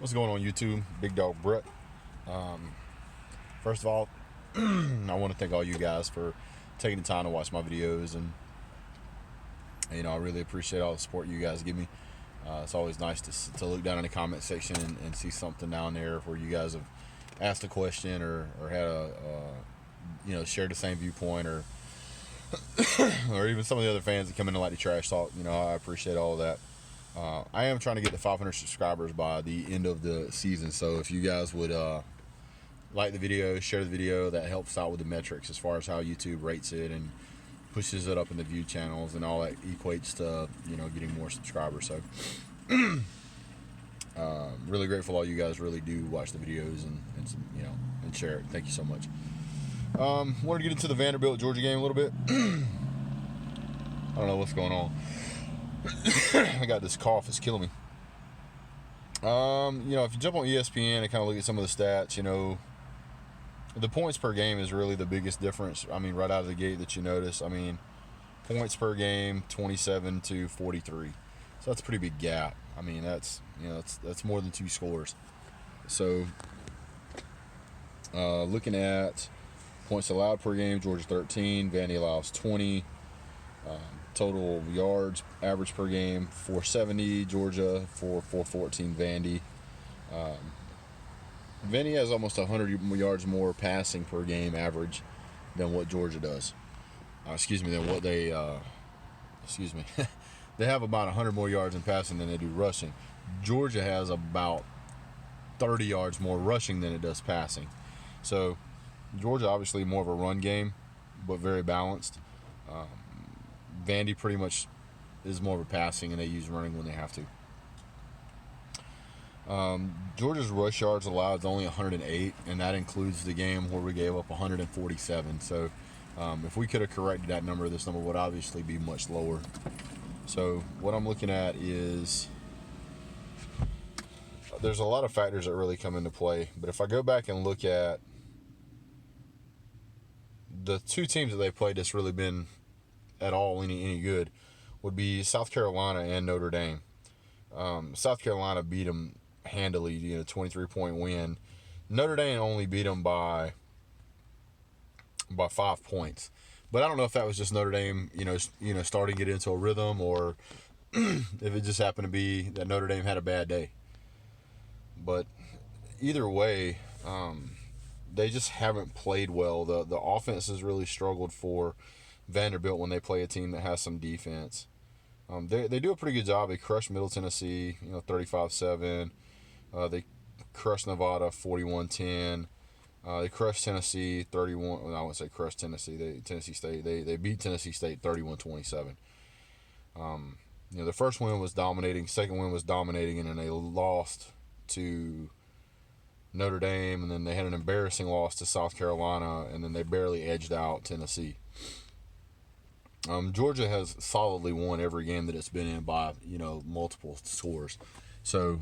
What's going on YouTube? Big Dog Brett. First of all, I want to thank all you guys for taking the time to watch my videos, and I really appreciate all the support you guys give me. It's always nice to look down in the comment section and see something down there where you guys have asked a question or had shared the same viewpoint, or or even some of the other fans that come in and like to trash talk. I appreciate all of that. I am trying to get to 500 subscribers by the end of the season, so if you guys would like the video, share the video, that helps out with the metrics as far as how YouTube rates it and pushes it up in the view channels, and all that equates to getting more subscribers. So really grateful all you guys really do watch the videos and share it. Thank you so much. Wanted to get into the Vanderbilt Georgia game a little bit. I don't know what's going on. I got this cough, it's killing me. If you jump on ESPN and kind of look at some of the stats, the points per game is really the biggest difference. Right out of the gate that you notice. Points per game, 27 to 43. So that's a pretty big gap. That's more than 2 scores. So looking at points allowed per game, Georgia 13, Vandy allows 20. Total yards average per game, 470 Georgia, 414 Vandy. Vandy has almost 100 yards more passing per game average than what Georgia does. Than what they they have about 100 more yards in passing than they do rushing. Georgia has about 30 yards more rushing than it does passing. So Georgia obviously more of a run game, but very balanced. Vandy pretty much is more of a passing, and they use running when they have to. Georgia's rush yards allowed is only 108, and that includes the game where we gave up 147. So if we could have corrected that number, this number would obviously be much lower. So what I'm looking at is there's a lot of factors that really come into play. But if I go back and look at the 2 teams that they played that's really been at all any good would be South Carolina and Notre Dame. South Carolina beat them handily, 23-point win. Notre Dame only beat them by 5 points. But I don't know if that was just Notre Dame, starting to get into a rhythm, or if it just happened to be that Notre Dame had a bad day. But either way, they just haven't played well. The offense has really struggled for Vanderbilt when they play a team that has some defense. They do a pretty good job. They crushed Middle Tennessee, 35-7. They crushed Nevada 41-10. They crushed Tennessee 31. Well, I wouldn't say crushed Tennessee. Tennessee State. They beat Tennessee State 31-27. The first win was dominating. Second win was dominating, and then they lost to Notre Dame, and then they had an embarrassing loss to South Carolina, and then they barely edged out Tennessee. Georgia has solidly won every game that it's been in by, multiple scores. So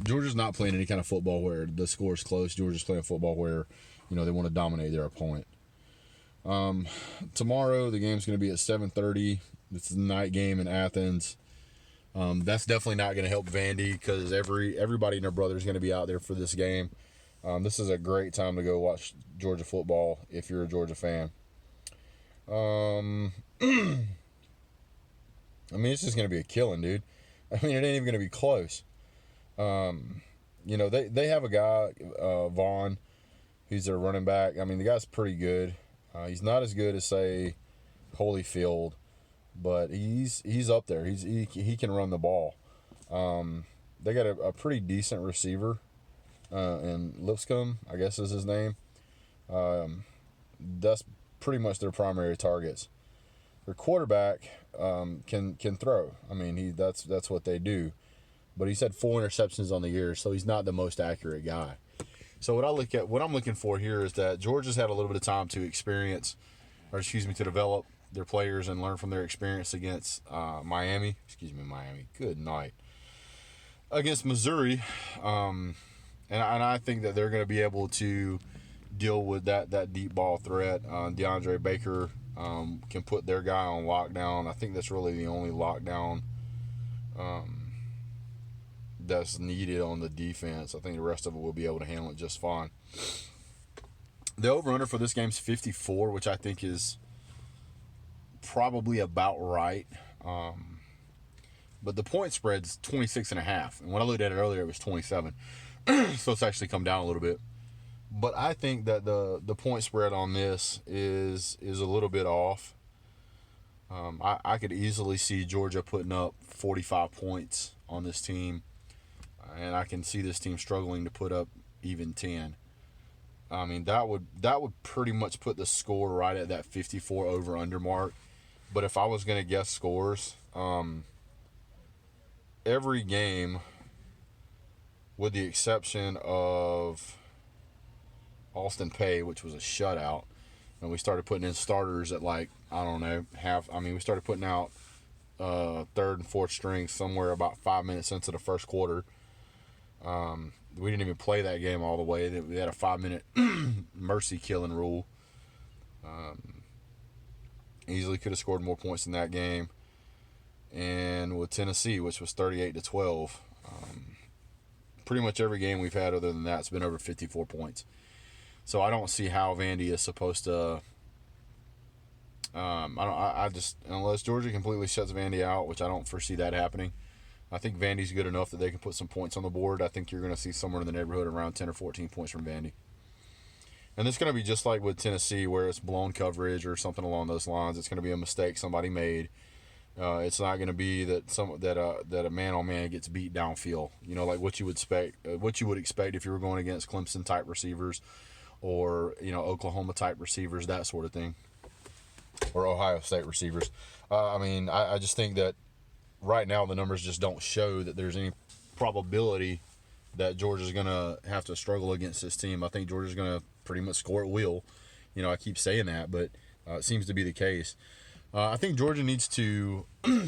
Georgia's not playing any kind of football where the score is close. Georgia's playing football where, they want to dominate their opponent. Tomorrow the game's going to be at 7:30. It's a night game in Athens. That's definitely not going to help Vandy because everybody and their brother is going to be out there for this game. This is a great time to go watch Georgia football if you're a Georgia fan. It's just going to be a killing, dude. It ain't even going to be close. They have a guy, Vaughn, who's their running back. The guy's pretty good. He's not as good as, say, Holyfield, but he's up there. He can run the ball. They got a pretty decent receiver, and Lipscomb, I guess is his name. That's pretty much their primary targets. Their quarterback can throw. That's what they do. But he's had 4 interceptions on the year, so he's not the most accurate guy. So what I'm looking for here is that Georgia's had a little bit of time to to develop their players and learn from their experience against Miami. Good night. Against Missouri, and I think that they're going to be able to deal with that deep ball threat. DeAndre Baker can put their guy on lockdown. I think that's really the only lockdown that's needed on the defense. I think the rest of it will be able to handle it just fine. The over-under for this game is 54, which I think is probably about right. But the point spread's 26.5. And when I looked at it earlier, it was 27. So it's actually come down a little bit. But I think that the point spread on this is a little bit off. I could easily see Georgia putting up 45 points on this team. And I can see this team struggling to put up even 10. I mean, that would pretty much put the score right at that 54 over-under mark. But if I was going to guess scores, every game, with the exception of Austin Peay, which was a shutout, and we started putting in starters at we started putting out third and fourth string somewhere about 5 minutes into the first quarter. We didn't even play that game all the way. We had a 5-minute mercy killing rule. Easily could have scored more points in that game. And with Tennessee, which was 38-12, pretty much every game we've had other than that has been over 54 points. So I don't see how Vandy is supposed to. Unless Georgia completely shuts Vandy out, which I don't foresee that happening. I think Vandy's good enough that they can put some points on the board. I think you're going to see somewhere in the neighborhood around 10 or 14 points from Vandy. And it's going to be just like with Tennessee, where it's blown coverage or something along those lines. It's going to be a mistake somebody made. It's not going to be that a man-on-man gets beat downfield. Like what you would expect if you were going against Clemson type receivers, or Oklahoma type receivers, that sort of thing, or Ohio State receivers. I just think that right now the numbers just don't show that there's any probability that Georgia's going to have to struggle against this team. I think Georgia's going to pretty much score at will. I keep saying that, but it seems to be the case. I think Georgia needs to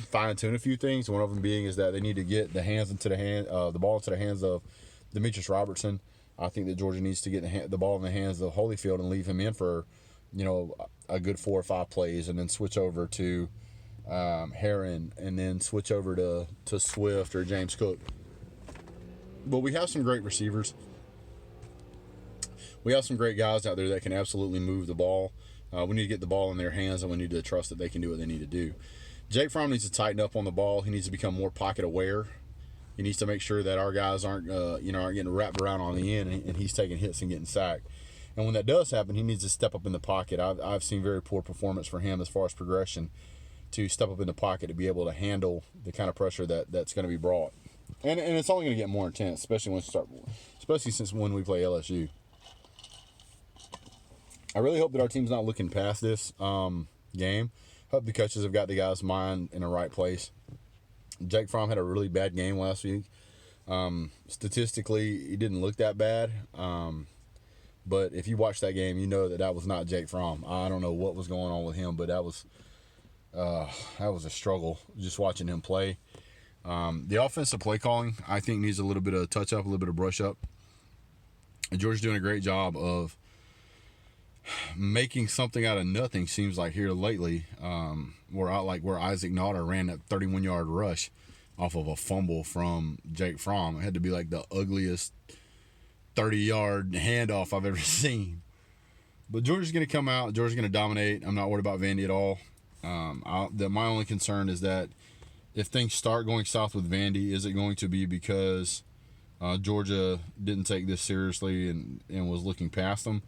fine-tune a few things. One of them being is that they need to get the ball into the hands of Demetrius Robertson. I think that Georgia needs to get the ball in the hands of Holyfield and leave him in for, a good 4 or 5 plays, and then switch over to Herron, and then switch over to Swift or James Cook. But we have some great receivers. We have some great guys out there that can absolutely move the ball. We need to get the ball in their hands, and we need to trust that they can do what they need to do. Jake Fromm needs to tighten up on the ball. He needs to become more pocket aware. He needs to make sure that our guys aren't getting wrapped around on the end, and he's taking hits and getting sacked. And when that does happen, he needs to step up in the pocket. I've seen very poor performance for him as far as progression to step up in the pocket to be able to handle the kind of pressure that's going to be brought. And it's only going to get more intense, especially since when we play LSU. I really hope that our team's not looking past this game. Hope the coaches have got the guys' mind in the right place. Jake Fromm had a really bad game last week. Statistically, he didn't look that bad. But if you watch that game, you know that was not Jake Fromm. I don't know what was going on with him, but that was a struggle just watching him play. The offensive play calling, I think, needs a little bit of touch up, a little bit of brush up. And Georgia's doing a great job of making something out of nothing, seems like, here lately, where Isaac Nauta ran that 31-yard rush off of a fumble from Jake Fromm. It had to be like the ugliest 30-yard handoff I've ever seen. But Georgia's going to come out. Georgia's going to dominate. I'm not worried about Vandy at all. My only concern is that if things start going south with Vandy, is it going to be because Georgia didn't take this seriously and was looking past them?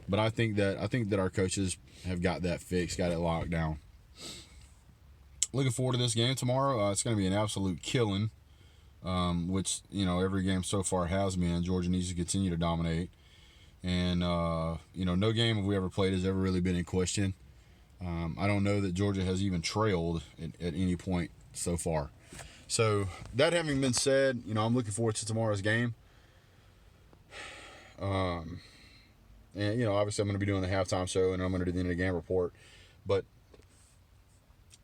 But I think that our coaches have got that fixed, got it locked down. Looking forward to this game tomorrow. It's going to be an absolute killing, which every game so far has been. Georgia needs to continue to dominate, and no game have we ever played has ever really been in question. I don't know that Georgia has even trailed at any point so far. So that having been said, I'm looking forward to tomorrow's game. And, obviously I'm going to be doing the halftime show, and I'm going to do the end of the game report. But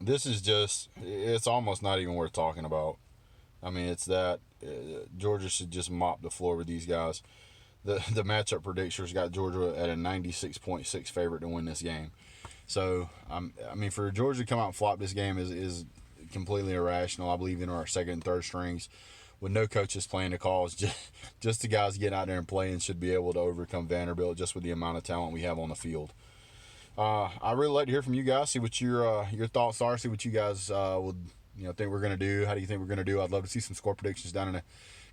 this is it's almost not even worth talking about. I mean, it's that Georgia should just mop the floor with these guys. The matchup predictors got Georgia at a 96.6 favorite to win this game. So, for Georgia to come out and flop this game is completely irrational. I believe in our second and third strings with no coaches playing the calls. Just the guys getting out there and playing should be able to overcome Vanderbilt just with the amount of talent we have on the field. I really like to hear from you guys. See what your thoughts are. See what you guys would think we're gonna do. How do you think we're gonna do? I'd love to see some score predictions down in the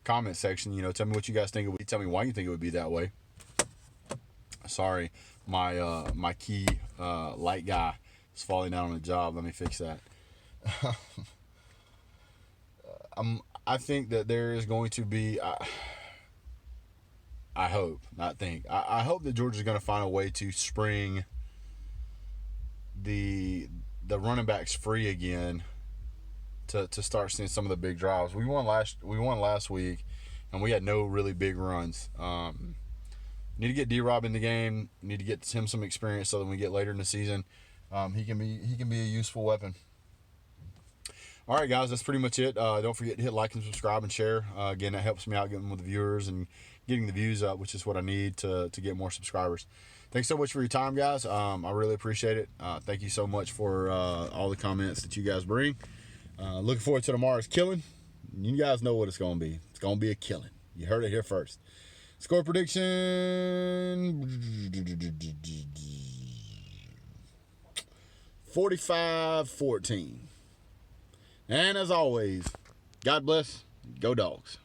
comment section. Tell me what you guys think it would be. Tell me why you think it would be that way. Sorry, my key light guy is falling down on the job. Let me fix that. I think that there is going to be. I hope, not think. I hope that Georgia's going to find a way to spring the running backs free again to start seeing some of the big drives. We won last week, and we had no really big runs. Need to get D-Rob in the game. Need to get him some experience so that when we get later in the season, he can be a useful weapon. All right, guys, that's pretty much it. Don't forget to hit like and subscribe and share. Again, that helps me out getting with the viewers and getting the views up, which is what I need to get more subscribers. Thanks so much for your time, guys. I really appreciate it. Thank you so much for all the comments that you guys bring. Looking forward to tomorrow's killing. You guys know what it's going to be. It's going to be a killing. You heard it here first. Score prediction 45-14. And as always, God bless. Go Dogs.